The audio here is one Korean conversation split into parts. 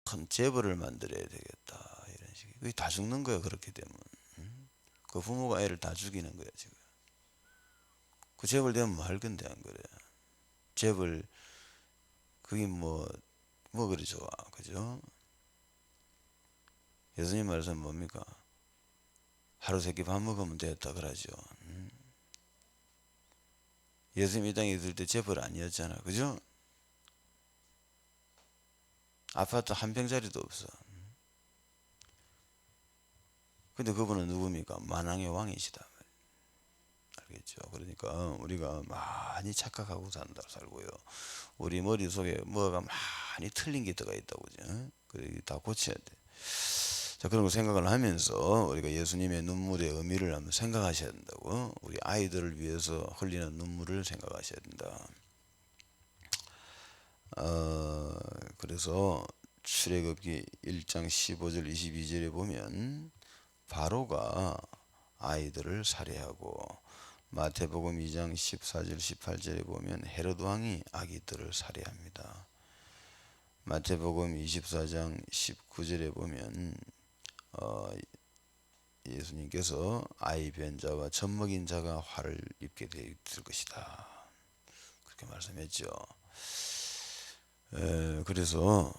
큰 재벌을 만들어야 되겠다 이런 식이. 그게 다 죽는 거예요. 그렇게 되면. 그 부모가 애를 다 죽이는 거예요 지금. 그 재벌 되면 뭐 할 건데 안 그래? 재벌 그게 뭐 그리 좋아, 그죠? 예수님 말씀 뭡니까? 하루 세끼 밥 먹으면 됐다 그러죠. 예수님 이 땅에 있을 때 재벌 아니었잖아, 그죠? 아파트 한 평짜리도 없어. 근데 그분은 누굽니까? 만왕의 왕이시다. 알겠죠? 그러니까 우리가 많이 착각하고 살고요. 우리 머릿속에 뭐가 많이 틀린 게 들어가 있다고, 그죠? 그래 다 고쳐야 돼. 자, 그런 거 생각을 하면서 우리가 예수님의 눈물의 의미를 한번 생각하셔야 된다고. 우리 아이들을 위해서 흘리는 눈물을 생각하셔야 된다. 그래서 출애굽기 1장 15절 22절에 보면 바로가 아이들을 살해하고, 마태복음 2장 14절 18절에 보면 헤롯 왕이 아기들을 살해합니다. 마태복음 24장 19절에 보면 예수님께서 아이 변자와 젖먹인 자가 화를 입게 될 것이다, 그렇게 말씀했죠. 그래서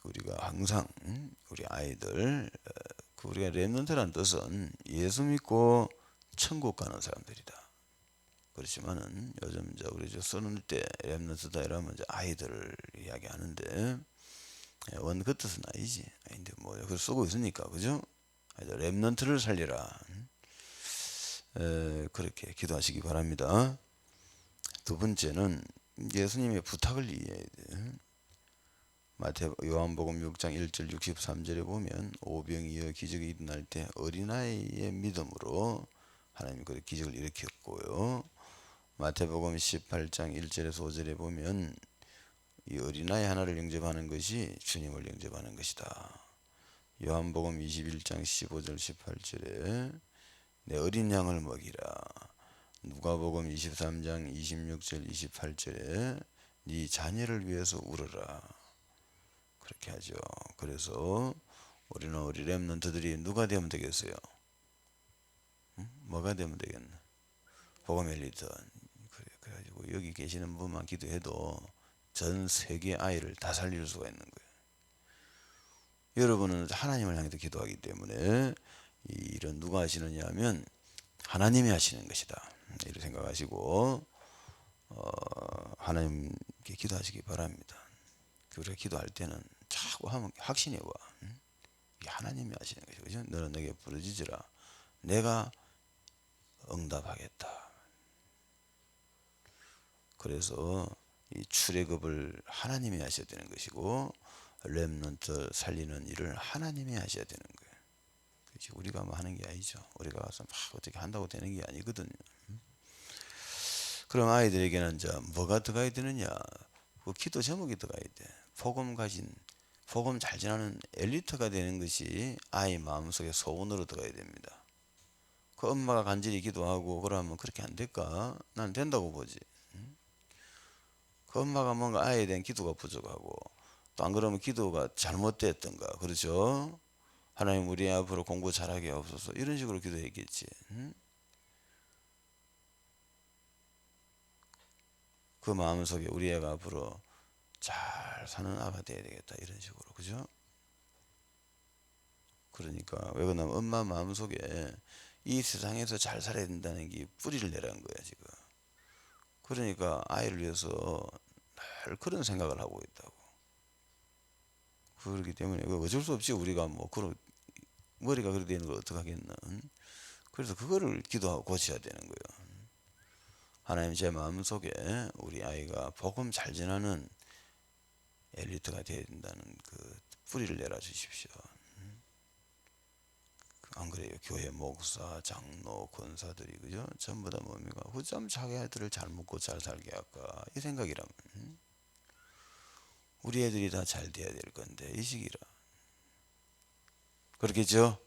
우리가 항상 우리 아이들, 우리가 렘넌트라는 뜻은 예수 믿고 천국 가는 사람들이다. 그렇지만은 요즘 우리 쓰는 때 렘넌트다 이러면 아이들을 이야기하는데, 원 그 뜻은 아니지. 아닌데 그걸 쓰고 있으니까, 그죠? 렘넌트를 살리라. 그렇게 기도하시기 바랍니다. 두 번째는 예수님의 부탁을 이해해야 돼. 요한복음 6장 1절 63절에 보면 오병이어 기적이 일어날 때 어린아이의 믿음으로 하나님이 그 기적을 일으켰고요. 마태복음 18장 1절에서 5절에 보면 이 어린아이 하나를 영접하는 것이 주님을 영접하는 것이다. 요한복음 21장 15절 18절에 내 어린 양을 먹이라. 누가복음 23장 26절 28절에 네 자녀를 위해서 울어라, 그렇게 하죠. 그래서 우리 렘넌트들이 누가 되면 되겠어요? 뭐가 되면 되겠나? 복음 엘리트. 그래가지고 여기 계시는 분만 기도해도 전 세계 아이를 다 살릴 수가 있는 거예요. 여러분은 하나님을 향해서 기도하기 때문에 이런 누가 하시느냐 하면 하나님이 하시는 것이다, 이렇게 생각하시고 하나님께 기도하시기 바랍니다. 우리가 기도할 때는 자꾸 하면 확신이 와. 이게 하나님이 하시는 것이죠. 그죠? 너는 내게 부르짖으라, 내가 응답하겠다. 그래서 이 출애굽을 하나님이 하셔야 되는 것이고, 렘넌트 살리는 일을 하나님이 하셔야 되는 거예요. 그렇지? 우리가 하는 게 아니죠. 우리가 가서 어떻게 한다고 되는 게 아니거든요. 그럼 아이들에게는 이제 뭐가 들어가야 되느냐? 그 기도 제목이 들어가야 돼. 복음 잘 전하는 엘리트가 되는 것이 아이 마음속에 소원으로 들어가야 됩니다. 그 엄마가 간절히 기도하고 그러면 그렇게 안 될까? 난 된다고 보지. 그 엄마가 뭔가 아이에 대한 기도가 부족하고, 또 안 그러면 기도가 잘못됐던가, 그렇죠? 하나님 우리 앞으로 공부 잘하게 하옵소서, 이런 식으로 기도했겠지. 그 마음속에 우리 애가 앞으로 잘 사는 아가 돼야 되겠다, 이런 식으로, 그죠? 그러니까 왜 그러냐면 엄마 마음속에 이 세상에서 잘 살아야 된다는 게 뿌리를 내라는 거야 지금. 그러니까 아이를 위해서 늘 그런 생각을 하고 있다고. 그렇기 때문에 어쩔 수 없이 우리가 그런 머리가 그렇게 되는 걸 어떡하겠나. 그래서 그거를 기도하고 고쳐야 되는 거예요. 하나님, 제 마음속에 우리 아이가 복음 잘 전하는 엘리트가 되어야 된다는 그 뿌리를 내려 주십시오. 안 그래요? 교회 목사, 장로, 권사들이, 그죠? 전부 다 뭡니까? 어쩜 자기 아이들을 잘 먹고 잘 살게 할까? 이 생각이라면 우리 애들이 다 잘 돼야 될 건데 이 시기라. 그렇겠죠?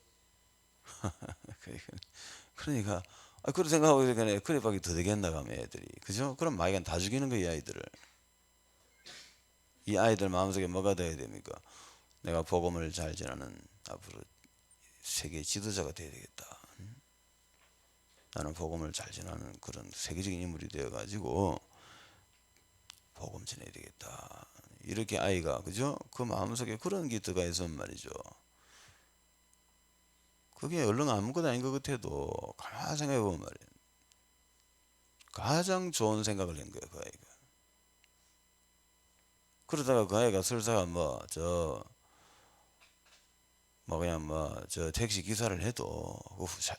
그러니까 그런 생각하고 그러니까 그래밖에 더 되겠나 가면 애들이, 그죠? 그럼 마이가 다 죽이는 거야 아이들을. 이 아이들 마음속에 뭐가 돼야 됩니까? 내가 복음을 잘 전하는 앞으로 세계 지도자가 돼야 되겠다. 나는 복음을 잘 전하는 그런 세계적인 인물이 되어가지고 복음 전해야 되겠다. 이렇게 아이가 그죠? 그 마음속에 그런 게 들어가 있으면 말이죠. 그게 얼른 아무것도 아닌 것 같아도 가만히 생각해 보면 말이에요. 가장 좋은 생각을 한 거예요, 그 아이가. 그러다가 그 아이가 설사가 그냥 저 택시 기사를 해도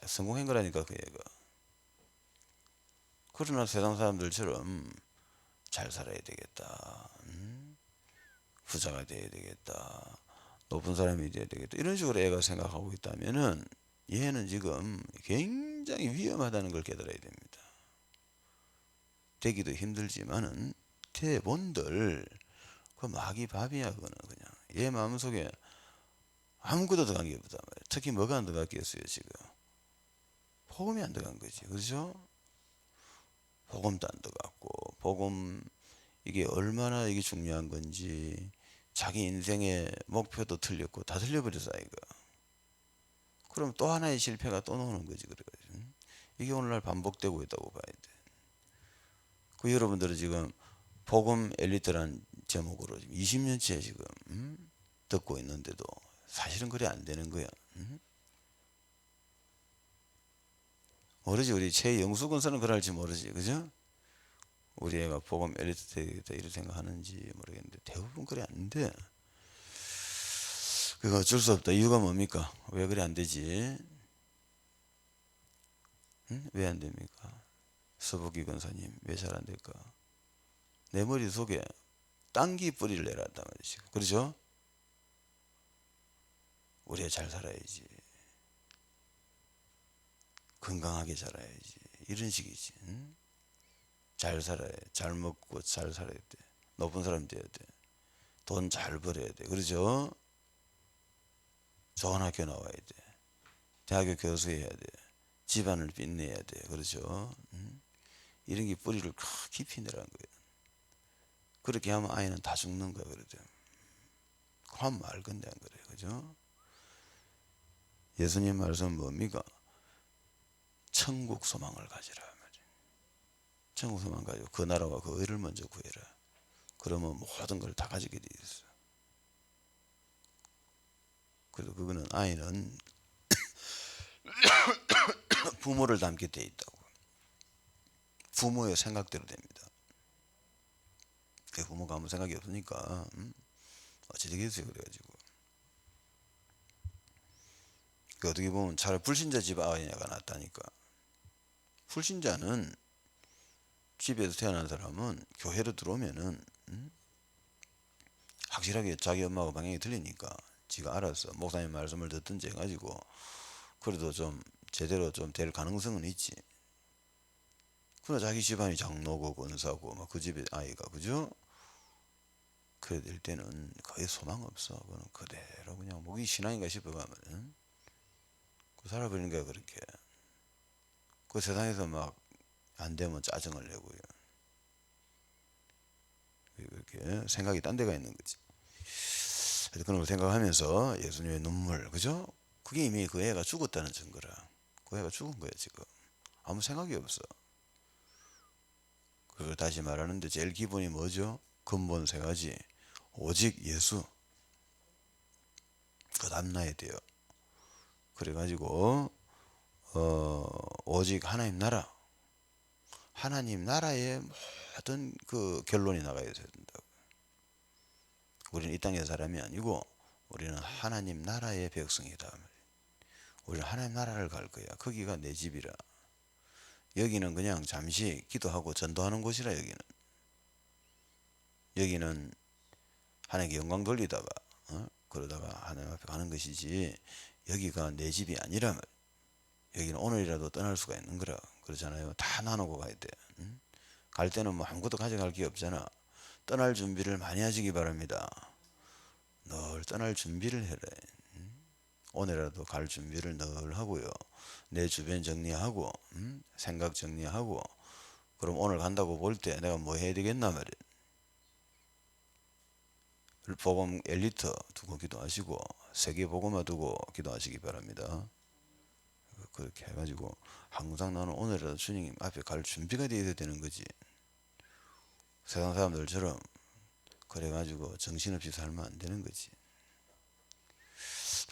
성공한 거라니까 그 애가. 그러나 세상 사람들처럼 잘 살아야 되겠다. 부자가 돼야 되겠다. 높은 사람이 돼야 되겠다. 이런 식으로 애가 생각하고 있다면은 얘는 지금 굉장히 위험하다는 걸 깨달아야 됩니다. 되기도 힘들지만은 대본들 그 마귀 밥이야 그거는 그냥 얘 마음속에 아무것도 들어간 게 없단 말이야. 특히 뭐가 안 들어갔겠어요 지금. 복음이 안 들어간 거지, 그렇죠? 복음도 안 들어갔고 복음 이게 얼마나 이게 중요한 건지 자기 인생의 목표도 틀렸고 다 틀려버렸어 아이가. 그럼 또 하나의 실패가 또 나오는 거지. 그래가지고 이게 오늘날 반복되고 있다고 봐야 돼. 그 여러분들은 지금 복음 엘리트란 제목으로 지금 20년째 지금 듣고 있는데도 사실은 그래 안 되는 거야. 모르지. 우리 최영수 군사는 그럴지 모르지, 그죠? 우리 애가 복음 엘리트 되겠다 이런 생각하는지 모르겠는데 대부분 그래 안 돼. 그거 어쩔 수 없다. 이유가 뭡니까? 왜 그래 안 되지? 왜 안 됩니까? 서부기 권사님 왜 잘 안 될까? 내 머릿속에 땅기 뿌리를 내놨단 말이지. 그렇죠? 우리 애 잘 살아야지. 건강하게 살아야지. 이런 식이지. 응? 잘 살아야 돼. 잘 먹고 잘 살아야 돼. 높은 사람 돼야 돼. 돈 잘 벌어야 돼. 그렇죠? 좋은 학교 나와야 돼. 대학교 교수해야 돼. 집안을 빛내야 돼. 그렇죠? 응? 이런 게 뿌리를 깊이 내라는 거예요. 그렇게 하면 아이는 다 죽는 거야. 그래도. 그럼 말 건데 안 그래. 그죠? 예수님 말씀은 뭡니까? 천국 소망을 가지라 말이야. 천국 소망 가지고 그 나라와 그 의를 먼저 구해라. 그러면 모든 걸 다 가지게 돼 있어. 그래서 그거는 아이는 부모를 닮게 돼 있다고. 부모의 생각대로 됩니다. 그 부모가 아무 생각이 없으니까 어찌 되겠어요. 그래가지고 그 어떻게 보면 차라리 불신자 집 아이가 낫다니까. 불신자는 집에서 태어난 사람은 교회로 들어오면은 확실하게 자기 엄마하고 방향이 틀리니까 지가 알아서 목사님 말씀을 듣든지 해가지고 그래도 좀 제대로 좀 될 가능성은 있지. 그러나 자기 집안이 장로고 권사고 막 그 집의 아이가 그죠? 그래 될 때는 거의 소망 없어. 그는 그대로 그냥 목이 신앙인가 싶어가면 그 살아버리는 거야 그렇게. 그 세상에서 막 안 되면 짜증을 내고요. 그렇게 생각이 딴 데가 있는 거지. 그런 걸 생각하면서 예수님의 눈물, 그죠? 그게 이미 그 애가 죽었다는 증거라. 그 애가 죽은 거야 지금. 아무 생각이 없어. 그걸 다시 말하는데 제일 기본이 뭐죠? 근본 세 가지. 오직 예수. 그 담나야 돼요. 그래가지고 오직 하나님 나라. 하나님 나라의 모든 그 결론이 나가야 된다고. 우리는 이 땅의 사람이 아니고 우리는 하나님 나라의 백성이다. 우리는 하나님 나라를 갈 거야. 거기가 내 집이라. 여기는 그냥 잠시 기도하고 전도하는 곳이라. 여기는 하나님께 영광 돌리다가 그러다가 하나님 앞에 가는 것이지 여기가 내 집이 아니라면 여기는 오늘이라도 떠날 수가 있는 거라. 그렇잖아요. 다 나누고 가야 돼. 갈 때는 뭐 아무것도 가져갈 게 없잖아. 떠날 준비를 많이 하시기 바랍니다. 늘 떠날 준비를 해라. 오늘이라도 갈 준비를 늘 하고요. 내 주변 정리하고 생각 정리하고 그럼 오늘 간다고 볼 때 내가 뭐 해야 되겠나 말이야. 복음 엘리트 두고 기도하시고 세계 복음화 두고 기도하시기 바랍니다. 그렇게 해가지고 항상 나는 오늘이라도 주님 앞에 갈 준비가 되어야 되는 거지. 세상 사람들처럼 그래가지고 정신없이 살면 안 되는 거지.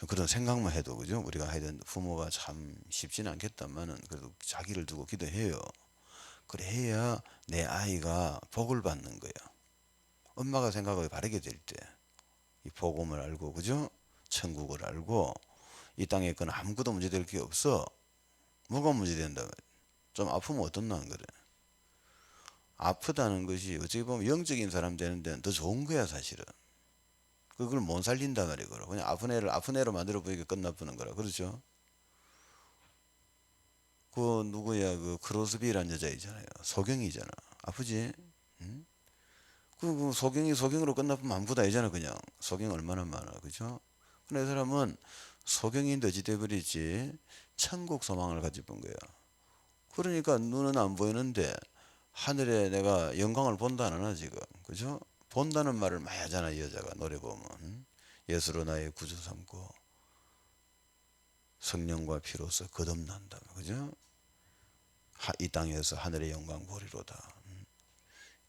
그런 생각만 해도 그죠? 우리가 하여튼 부모가 참 쉽지는 않겠다마는 그래도 자기를 두고 기도해요. 그래 해야 내 아이가 복을 받는 거야. 엄마가 생각을 바르게 될 때 이 복음을 알고 그죠? 천국을 알고 이 땅에 건 아무것도 문제될 게 없어. 뭐가 문제된다 말이야. 좀 아프면 어떻나 안 그래. 아프다는 것이 어찌 보면 영적인 사람 되는 데는 더 좋은 거야 사실은. 그걸 못 살린다 말이야. 그냥 아픈 애로 만들어 보이게 끝나보는 거라. 그렇죠? 그 누구야 그 크로스비라는 여자 있잖아요. 소경이잖아. 아프지? 응? 그 소경으로 끝나면 아무것도 아니잖아 그냥. 소경 얼마나 많아. 그죠? 근데 이 사람은 소경인데 어찌 돼버리지 천국 소망을 가지고 본 거야. 그러니까 눈은 안 보이는데 하늘에 내가 영광을 본다 안 하나 지금. 그죠? 본다는 말을 많이 하잖아 이 여자가 노래 보면. 응? 예수로 나의 구주 삼고 성령과 피로서 거듭난다. 그죠? 이 땅에서 하늘의 영광 보리로다.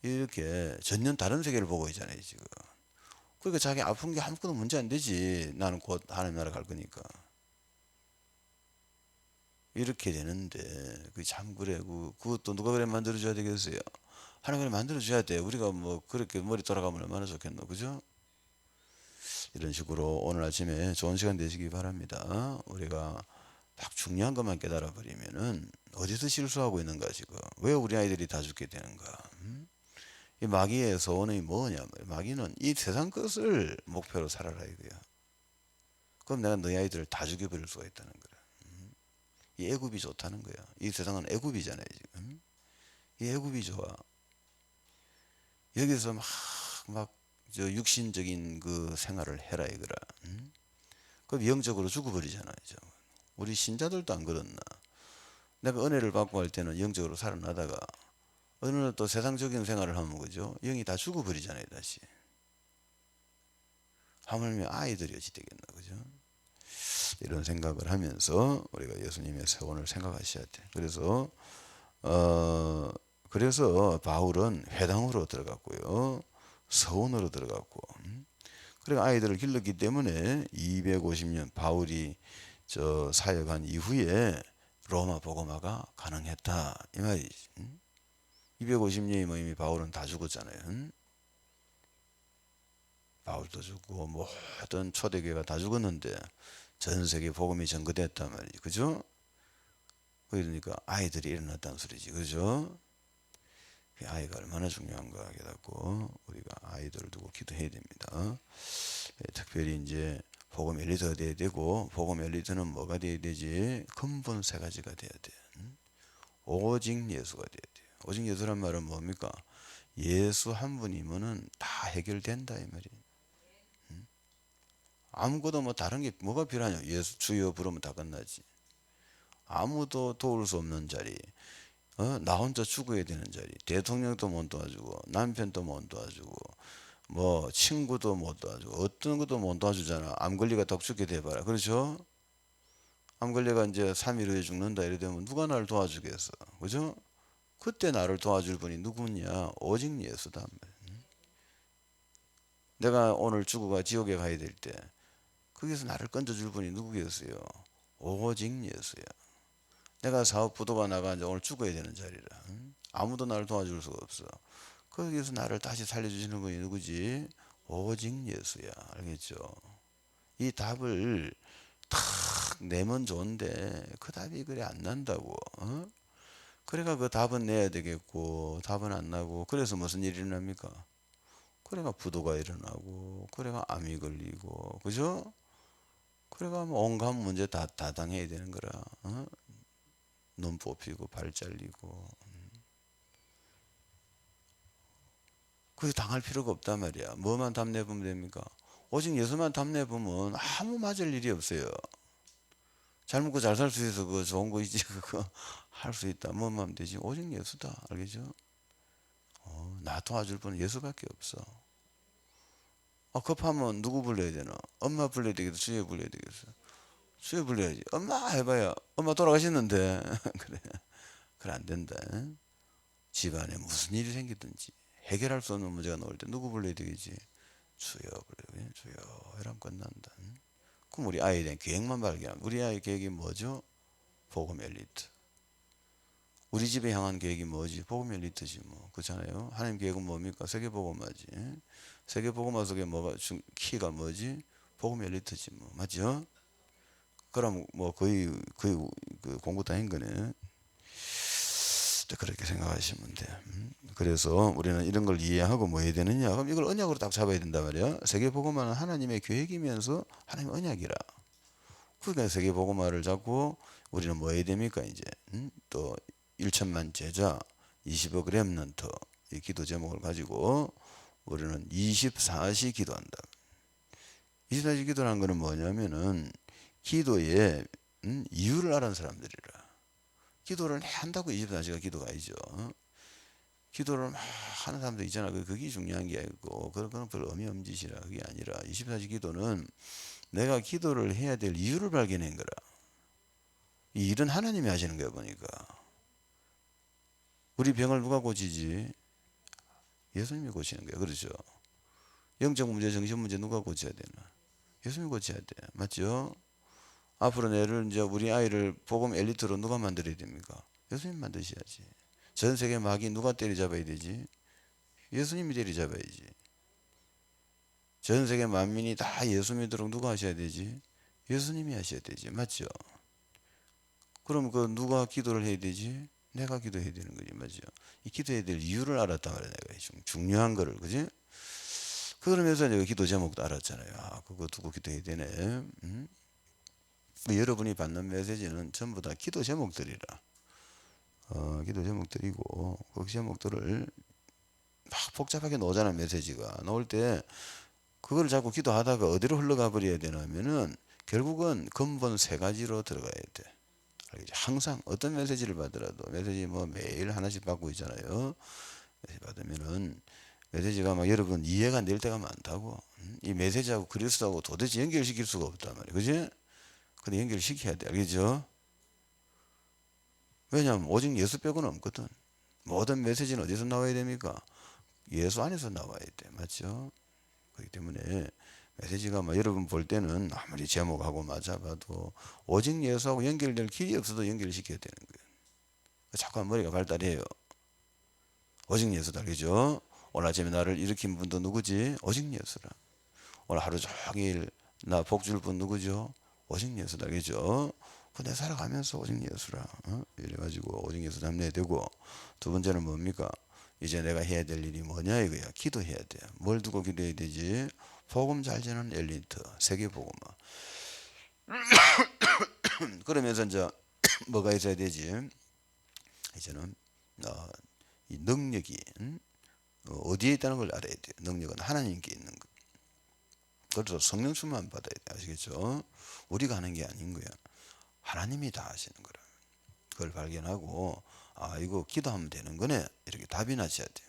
이렇게 전혀 다른 세계를 보고 있잖아요 지금. 그러니까 자기 아픈 게 아무것도 문제 안 되지. 나는 곧 하나님 나라 갈 거니까. 이렇게 되는데 그 참 그래. 그것도 누가 그래 만들어줘야 되겠어요. 하나님 그래 만들어줘야 돼. 우리가 뭐 그렇게 머리 돌아가면 얼마나 좋겠노. 그죠? 이런 식으로 오늘 아침에 좋은 시간 되시기 바랍니다. 우리가 딱 중요한 것만 깨달아 버리면은 어디서 실수하고 있는가 지금. 왜 우리 아이들이 다 죽게 되는가. 이 마귀의 소원이 뭐냐. 마귀는 이 세상 것을 목표로 살아라 이거야. 그럼 내가 너희 아이들을 다 죽여버릴 수가 있다는 거야. 이 애굽이 좋다는 거야. 이 세상은 애굽이잖아요 지금. 이 애굽이 좋아. 여기서 막 저 육신적인 그 생활을 해라 이거라. 그럼 영적으로 죽어버리잖아 이제. 우리 신자들도 안 그렇나. 내가 은혜를 받고 할 때는 영적으로 살아나다가 어느 날 또 세상적인 생활을 하면 그죠? 영이 다 죽어버리잖아요 다시. 하물며 아이들이 어찌 되겠나 그죠? 이런 생각을 하면서 우리가 예수님의 세원을 생각하셔야 돼. 어 그래서 바울은 회당으로 들어갔고요. 서원으로 들어갔고. 그러니까 아이들을 길렀기 때문에 250년 바울이 저 사역한 이후에 로마 복음화가 가능했다 이 말이지. 250년이면 이미 바울은 다 죽었잖아요. 바울도 죽고 모든 초대교회가 다 죽었는데 전 세계 복음이 전거됐단 말이지. 그죠? 그러니까 아이들이 일어났다는 소리지. 그죠? 아이가 얼마나 중요한가 깨닫고 우리가 아이들을 두고 기도해야 됩니다. 특별히 이제 복음 엘리트가 돼야 되고 복음 엘리트는 뭐가 돼야 되지? 근본 세 가지가 돼야 돼. 오직 예수가 돼야 돼. 오직 예수란 말은 뭡니까? 예수 한 분이면은 다 해결된다 이 말이에요. 아무것도 뭐 다른 게 뭐가 필요하냐? 예수 주여 부르면 다 끝나지. 아무도 도울 수 없는 자리. 나 혼자 죽어야 되는 자리. 대통령도 못 도와주고 남편도 못 도와주고 뭐 친구도 못 도와주고 어떤 것도 못 도와주잖아. 암 걸리가 더 죽게 돼봐라. 그렇죠? 암 걸리가 이제 3일 후에 죽는다 이래 되면 누가 나를 도와주겠어. 그죠? 그때 나를 도와줄 분이 누구냐? 오직 예수다. 내가 오늘 죽어가 지옥에 가야 될 때 거기서 나를 건져줄 분이 누구겠어요? 오직 예수야. 내가 사업 부도가 나가 이제 오늘 죽어야 되는 자리라. 아무도 나를 도와줄 수가 없어. 거기서 나를 다시 살려주시는 분이 누구지? 오직 예수야. 알겠죠? 이 답을 탁 내면 좋은데 그 답이 그래 안 난다고. 그래가 그 답은 내야 되겠고 답은 안 나고 그래서 무슨 일이 일어납니까? 그래가 부도가 일어나고 그래가 암이 걸리고 그죠? 그래가 뭐 온갖 문제 다 당해야 되는 거라. 눈 뽑히고 발 잘리고 그게 당할 필요가 없단 말이야. 뭐만 답내보면 됩니까? 오직 예수만 답내보면 아무 맞을 일이 없어요. 잘 먹고 잘 살 수 있어. 그거 좋은 거 있지. 그거 할 수 있다. 뭐만 하면 되지. 오직 예수다. 알겠죠? 나 도와줄 분은 예수밖에 없어. 급하면 누구 불러야 되나? 엄마 불러야 되겠어? 주여 불러야 되겠어? 주여 불러야지. 엄마 해봐야 엄마 돌아가셨는데. 그래. 그래 안 된다. 집안에 무슨 일이 생기든지 해결할 수 없는 문제가 나올 때 누구 불러야 되겠지? 주여 불러야 돼. 주여 이러면 끝난다. 그럼 우리 아이에 대한 계획만 발견하면 우리 아이 계획이 뭐죠? 복음 엘리트. 우리 집에 향한 계획이 뭐지? 복음 엘리트지 뭐. 그렇잖아요. 하나님 계획은 뭡니까? 세계복음화지. 세계복음화 속에 뭐가 키가 뭐지? 복음 엘리트지 뭐. 맞죠? 그럼 뭐 거의 그 공부 다 한 거네. 그렇게 생각하시면 돼. 그래서 우리는 이런 걸 이해하고 뭐 해야 되느냐? 그럼 이걸 언약으로 딱 잡아야 된단 말이야. 세계복음화는 하나님의 계획이면서 하나님의 언약이라. 그러니까 세계복음화를 잡고 우리는 뭐 해야 됩니까? 이제 또 1천만 제자 20억 렘넌트 이 기도 제목을 가지고 우리는 24시 기도한다. 24시 기도라는 것은 뭐냐면은 기도의 이유를 알아는 사람들이라. 기도를 한다고 24시가 기도가 아니죠. 기도를 막 하는 사람들 있잖아. 그게 중요한 게 아니고 그건 별 의미 없는 짓이라. 그게 아니라 24시 기도는 내가 기도를 해야 될 이유를 발견한 거라. 이 일은 하나님이 하시는 거야 보니까. 우리 병을 누가 고치지? 예수님이 고치는 거야. 그렇죠? 영적 문제, 정신 문제 누가 고쳐야 되나? 예수님이 고쳐야 돼. 맞죠? 앞으로 내를 이제 우리 아이를 복음 엘리트로 누가 만들어야 됩니까? 예수님 만드셔야지. 전 세계 마귀 누가 때리잡아야 되지? 예수님이 때리잡아야지. 전 세계 만민이 다 예수 믿도록 누가 하셔야 되지? 예수님이 하셔야 되지. 맞죠? 그럼 그 누가 기도를 해야 되지? 내가 기도해야 되는 거지. 맞죠? 이 기도해야 될 이유를 알았단 말이야. 내가 중요한 거를. 그지? 그러면서 내가 기도 제목도 알았잖아요. 아, 그거 두고 기도해야 되네. 여러분이 받는 메시지는 전부 다 기도 제목들이라. 기도 제목들이고 그 제목들을 막 복잡하게 놓잖아. 메시지가 나올 때 그걸 자꾸 기도하다가 어디로 흘러가 버려야 되냐면은 결국은 근본 세 가지로 들어가야 돼. 알겠지? 항상 어떤 메시지를 받더라도 메시지 뭐 매일 하나씩 받고 있잖아요. 메시지 받으면은 메시지가 막 여러분 이해가 안 될 때가 많다고. 이 메시지하고 그리스도하고 도대체 연결시킬 수가 없단 말이에요. 그지? 근데 연결시켜야 돼. 알겠죠? 왜냐하면 오직 예수 빼고는 없거든. 모든 메시지는 어디서 나와야 됩니까? 예수 안에서 나와야 돼. 맞죠? 그렇기 때문에 메시지가 막 여러분 볼 때는 아무리 제목하고 맞아봐도 오직 예수하고 연결될 길이 없어도 연결시켜야 되는 거예요. 자꾸 머리가 발달해요. 오직 예수다. 그죠? 오늘 아침에 나를 일으킨 분도 누구지? 오직 예수라. 오늘 하루 종일 나 복 줄 분 누구죠? 오직 예수다. 그죠? 근데 살아가면서 오직 예수라. 이래가지고 오직 예수 담내야 되고, 두 번째는 뭡니까? 이제 내가 해야 될 일이 뭐냐 이거야. 기도해야 돼. 뭘 두고 기도해야 되지? 복음 잘 전하는 엘리트, 세계 복음화. 그러면서 이제 뭐가 있어야 되지? 이제는 이 능력이 어디에 있다는 걸 알아야 돼. 능력은 하나님께 있는 거. 그래서 성령 충만 받아야 돼. 아시겠죠? 우리가 하는 게 아닌 거야. 하나님이 다 하시는 거라. 그걸 발견하고 아 이거 기도하면 되는 거네. 이렇게 답이 나셔야 돼.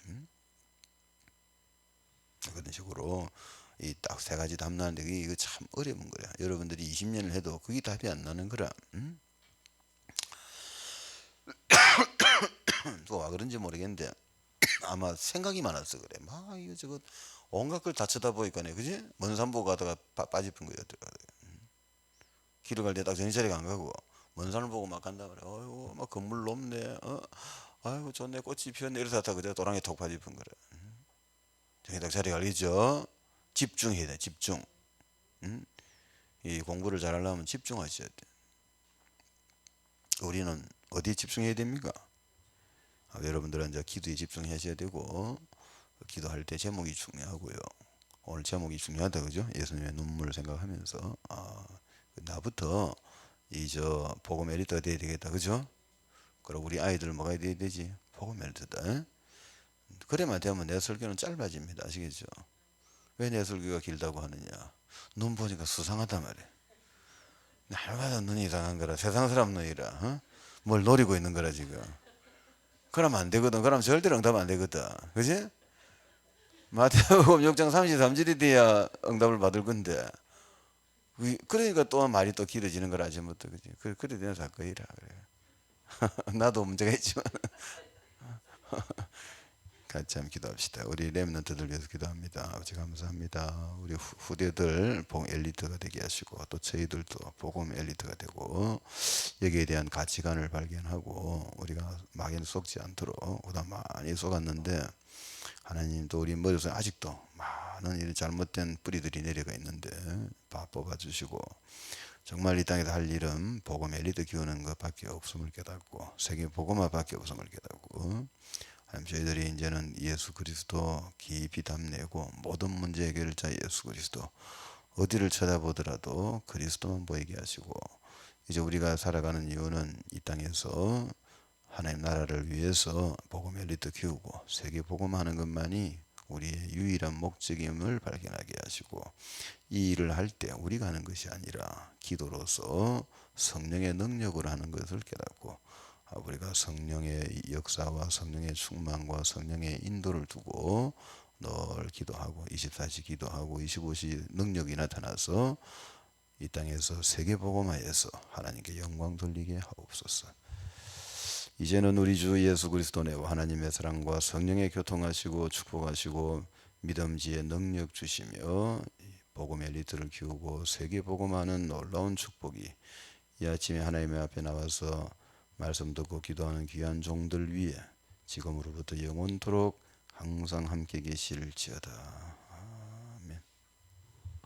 그런 식으로 이 딱 세 가지 답 나는데 이거 참 어려운 거야. 여러분들이 20년을 해도 그게 답이 안 나는 거라. 또 와 그런지 모르겠는데 아마 생각이 많아서 그래. 막 이거 저거 온갖 걸 다 쳐다보니까네, 그지? 먼 산 보고 가다가 빠집은 거야. 길을 갈 때 딱 정신차리가 안 가고 먼 산을 보고 막 간다 그래. 어이구 막 건물 높네. 아이고 좋네 꽃이 피었네. 이러다 그저 도랑에 톡 빠집은 거래. 정신 딱 차리가 알겠죠? 집중해야 돼. 집중. 이 공부를 잘하려면 집중하셔야 돼. 우리는 어디에 집중해야 됩니까? 여러분들은 이제 기도에 집중하셔야 되고 기도할 때 제목이 중요하고요. 오늘 제목이 중요하다 그죠? 예수님의 눈물을 생각하면서 나부터 이 저 복음 에디터가 돼야 되겠다 그죠? 그리고 우리 아이들 뭐가 돼야 되지? 복음 에디터다. 그래만 되면 내 설교는 짧아집니다. 아시겠죠? 왜 내 설교가 길다고 하느냐? 눈 보니까 수상하단 말이야. 날마다 눈이 이상한 거라. 세상 사람 눈이라. 뭘 노리고 있는 거라 지금. 그러면 안 되거든. 그러면 절대로 응답 안 되거든. 그지? 마태복음 6장 33절이 돼야 응답을 받을 건데 그러니까 또 말이 또 길어지는 걸 아침부터 그지. 그래 되는 사건이라 그래. 나도 문제가 있지만 같이 한번 기도합시다. 우리 렘넌트들 위해서 기도합니다. 아버지 감사합니다. 우리 후대들 복음 엘리트가 되게 하시고 또 저희들도 복음 엘리트가 되고 여기에 대한 가치관을 발견하고 우리가 막연히 속지 않도록 그다음 많이 속았는데 하나님도 우리 머릿속에 아직도 많은 이런 잘못된 뿌리들이 내려가 있는데 다 뽑아주시고 정말 이 땅에서 할 일은 복음 엘리트 키우는 것밖에 없음을 깨닫고 세계 복음화밖에 없음을 깨닫고 하나님 저희들이 이제는 예수 그리스도 깊이 담내고 모든 문제 해결자 예수 그리스도 어디를 쳐다보더라도 그리스도만 보이게 하시고 이제 우리가 살아가는 이유는 이 땅에서 하나님 나라를 위해서 복음 엘리트 키우고 세계 복음하는 것만이 우리의 유일한 목적임을 발견하게 하시고 이 일을 할 때 우리가 하는 것이 아니라 기도로서 성령의 능력으로 하는 것을 깨닫고 우리가 성령의 역사와 성령의 충만과 성령의 인도를 두고 늘 기도하고 24시 기도하고 25시 능력이 나타나서 이 땅에서 세계복음화해서 하나님께 영광 돌리게 하옵소서. 이제는 우리 주 예수 그리스도 내와 하나님의 사랑과 성령의 교통하시고 축복하시고 믿음지의 능력 주시며 복음 엘리트를 키우고 세계복음하는 놀라운 축복이 이 아침에 하나님의 앞에 나와서 말씀 듣고 기도하는 귀한 종들 위에 지금으로부터 영원토록 항상 함께 계실지어다.